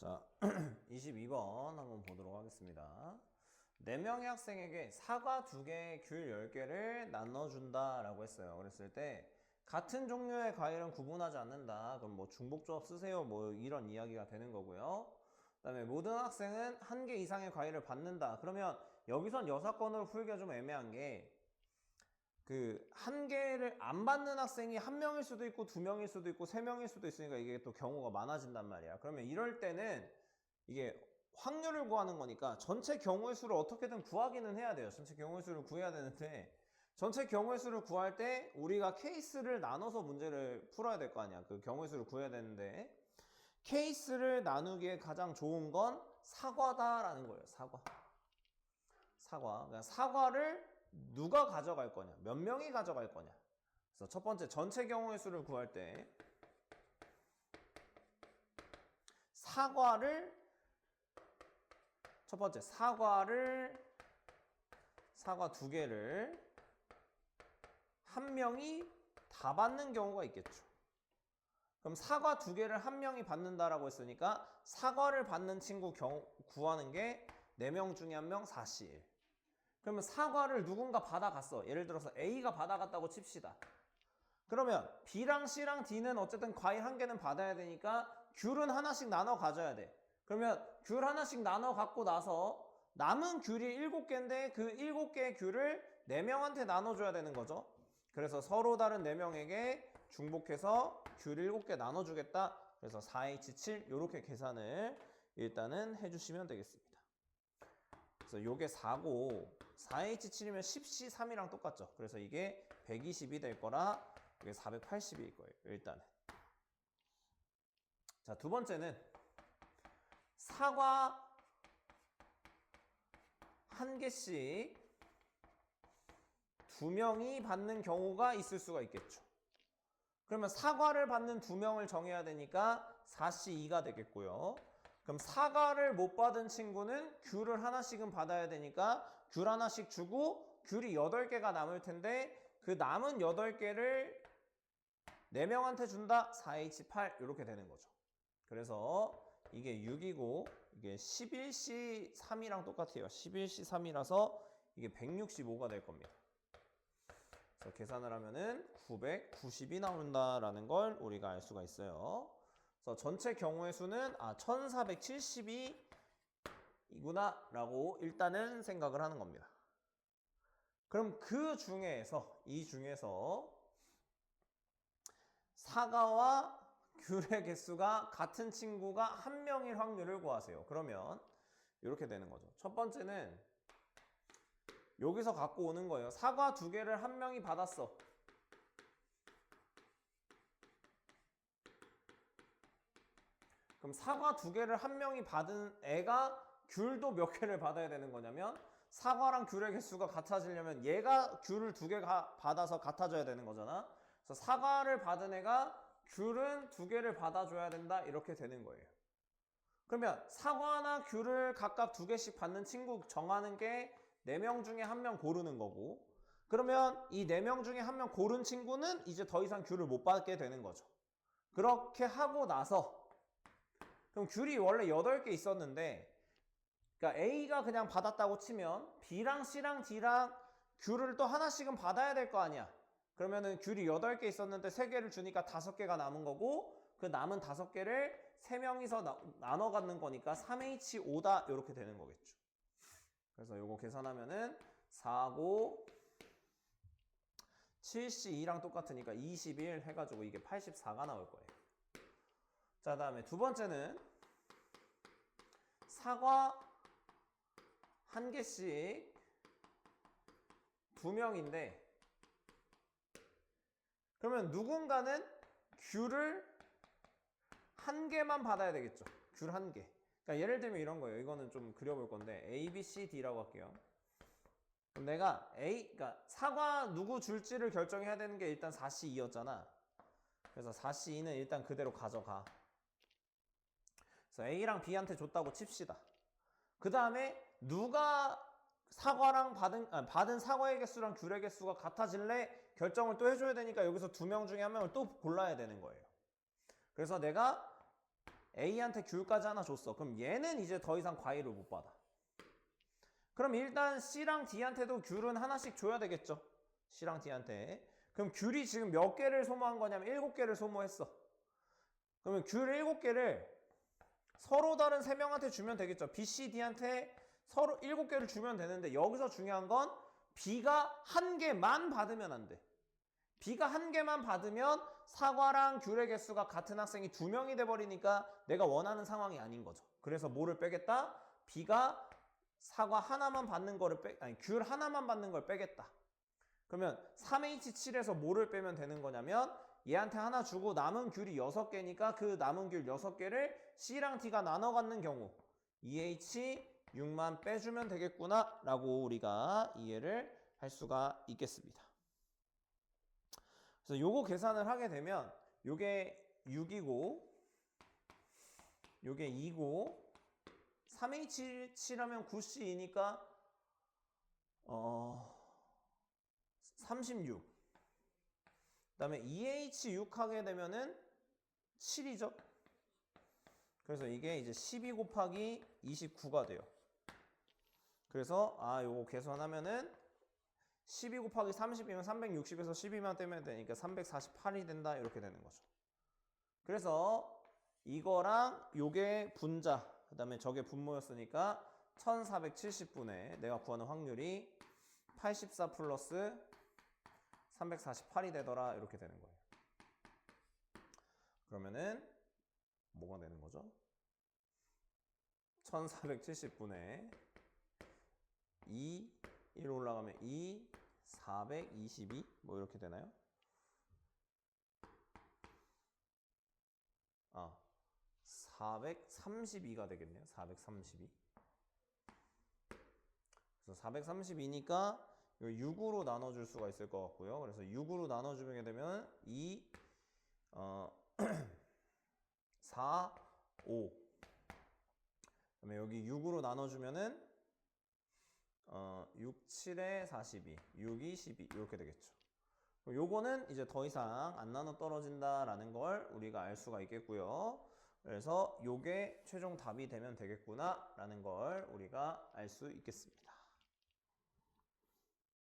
자, 22번 한번 보도록 하겠습니다. 4명의 학생에게 사과 2개, 귤 10개를 나눠준다 라고 했어요. 그랬을 때 같은 종류의 과일은 구분하지 않는다. 그럼 뭐 중복조합 쓰세요. 뭐 이런 이야기가 되는 거고요. 그 다음에 모든 학생은 1개 이상의 과일을 받는다. 그러면 여기선 여사건으로 풀기가 좀 애매한 게 한 개를 안 받는 학생이 1명일 수도 있고 2명일 수도 있고 3명일 수도 있으니까 이게 또 경우가 많아진단 말이야. 그러면 이럴 때는 이게 확률을 구하는 거니까 전체 경우의 수를 어떻게든 구하기는 해야 돼요. 전체 경우의 수를 구해야 되는데 전체 경우의 수를 구할 때 우리가 케이스를 나눠서 문제를 풀어야 될 거 아니야. 그 경우의 수를 구해야 되는데 케이스를 나누기에 가장 좋은 건 사과다라는 거예요. 사과. 그러니까 사과를 누가 가져갈 거냐, 몇 명이 가져갈 거냐. 그래서 첫 번째 전체 경우의 수를 구할 때 첫 번째 사과 2개를 1명이 다 받는 경우가 있겠죠. 그럼 사과 2개를 1명이 받는다라고 했으니까 사과를 받는 친구 구하는 게 4명 중에 1명 4C1. 그러면 사과를 누군가 받아갔어. 예를 들어서 A가 받아갔다고 칩시다. 그러면 B랑 C랑 D는 어쨌든 과일 1개는 받아야 되니까 귤은 하나씩 나눠 가져야 돼. 그러면 귤 하나씩 나눠 갖고 나서 남은 귤이 7개인데 그 7개의 귤을 4명한테 나눠줘야 되는 거죠. 그래서 서로 다른 4명에게 중복해서 귤 7개 나눠주겠다. 그래서 4H7 이렇게 계산을 일단은 해주시면 되겠습니다. 그래서 요게 4고 4H7이면 10C3이랑 똑같죠. 그래서 이게 120이 될 거라 이게 480일 거예요. 일단은. 자, 두 번째는 사과 1개씩 2명이 받는 경우가 있을 수가 있겠죠. 그러면 사과를 받는 2명을 정해야 되니까 4C2가 되겠고요. 그럼 사과를 못 받은 친구는 귤을 하나씩은 받아야 되니까 귤 하나씩 주고 귤이 8개가 남을 텐데 그 남은 8개를 4명한테 준다. 4H8 이렇게 되는 거죠. 그래서 이게 6이고 이게 11C3이랑 똑같아요. 11C3이라서 이게 165가 될 겁니다. 그래서 계산을 하면은 990이 나온다라는 걸 우리가 알 수가 있어요. 그래서 전체 경우의 수는 1472이구나 라고 일단은 생각을 하는 겁니다. 그럼 이 중에서 사과와 귤의 개수가 같은 친구가 1명일 확률을 구하세요. 그러면 이렇게 되는 거죠. 첫 번째는 여기서 갖고 오는 거예요. 사과 2개를 1명이 받았어. 그럼 사과 2개를 1명이 받은 애가 귤도 몇 개를 받아야 되는 거냐면 사과랑 귤의 개수가 같아지려면 얘가 귤을 2개 받아서 같아져야 되는 거잖아. 그래서 사과를 받은 애가 귤은 2개를 받아줘야 된다. 이렇게 되는 거예요. 그러면 사과나 귤을 각각 2개씩 받는 친구 정하는 게 4명 중에 1명 고르는 거고, 그러면 이 4명 중에 1명 고른 친구는 이제 더 이상 귤을 못 받게 되는 거죠. 그렇게 하고 나서 그럼 귤이 원래 8개 있었는데, 그러니까 A가 그냥 받았다고 치면 B랑 C랑 D랑 귤을 또 하나씩은 받아야 될 거 아니야. 그러면은 귤이 8개 있었는데 3개를 주니까 5개가 남은 거고, 그 남은 5개를 3명이서 나눠 갖는 거니까 3H5다 이렇게 되는 거겠죠. 그래서 요거 계산하면은 4고 7C2랑 똑같으니까 21 해가지고 이게 84가 나올 거예요. 자, 다음에 두 번째는 사과 1개씩 2명인데 그러면 누군가는 귤을 1개만 받아야 되겠죠. 귤 1개. 그러니까 예를 들면 이런 거예요. 이거는 좀 그려볼 건데 A, B, C, D라고 할게요. 그럼 내가 그러니까 사과 누구 줄지를 결정해야 되는 게 일단 4C2였잖아. 그래서 4C2는 일단 그대로 가져가. 그래서 A랑 B한테 줬다고 칩시다. 그 다음에 누가 사과랑 받은 사과의 개수랑 귤의 개수가 같아질래? 결정을 또 해줘야 되니까 여기서 2명 중에 1명을 또 골라야 되는 거예요. 그래서 내가 A한테 귤까지 하나 줬어. 그럼 얘는 이제 더 이상 과일을 못 받아. 그럼 일단 C랑 D한테도 귤은 하나씩 줘야 되겠죠. C랑 D한테. 그럼 귤이 지금 몇 개를 소모한 거냐면 7개를 소모했어. 그러면 귤 7개를 서로 다른 3명한테 주면 되겠죠. B, C, D한테 서로 7개를 주면 되는데 여기서 중요한 건 B가 1개만 받으면 안 돼. B가 1개만 받으면 사과랑 귤의 개수가 같은 학생이 2명이 돼버리니까 내가 원하는 상황이 아닌 거죠. 그래서 뭐를 빼겠다? B가 사과 하나만 받는 거를 귤 하나만 받는 걸 빼겠다. 그러면 3H7에서 뭐를 빼면 되는 거냐면 얘한테 하나 주고 남은 귤이 6개니까 그 남은 귤 6개를 C랑 D가 나눠 갖는 경우 2H6만 빼주면 되겠구나 라고 우리가 이해를 할 수가 있겠습니다. 그래서 요거 계산을 하게 되면 요게 6이고 요게 2고 3H7하면 9C이니까 36. 그 다음에 2H6 하게 되면은 7이죠. 그래서 이게 이제 12 곱하기 29가 돼요. 그래서 요거 계산하면은 12 곱하기 30이면 360에서 12만 떼면 되니까 348이 된다 이렇게 되는 거죠. 그래서 이거랑 요게 분자, 그 다음에 저게 분모였으니까 1470분의 내가 구하는 확률이 84 플러스 348이 되더라 이렇게 되는 거예요. 그러면은 뭐가 되는 거죠? 1470분의 2, 1 올라가면 2, 422 뭐 이렇게 되나요? 432가 되겠네요. 432. 그래서 432니까 6으로 나눠줄 수가 있을 것 같고요. 그래서 6으로 나눠주게 되면 2, 4, 5. 그다음에 여기 6으로 나눠주면은 6, 7에 42, 6이 12 이렇게 되겠죠. 요거는 이제 더 이상 안 나눠 떨어진다라는 걸 우리가 알 수가 있겠고요. 그래서 요게 최종 답이 되면 되겠구나 라는 걸 우리가 알 수 있겠습니다.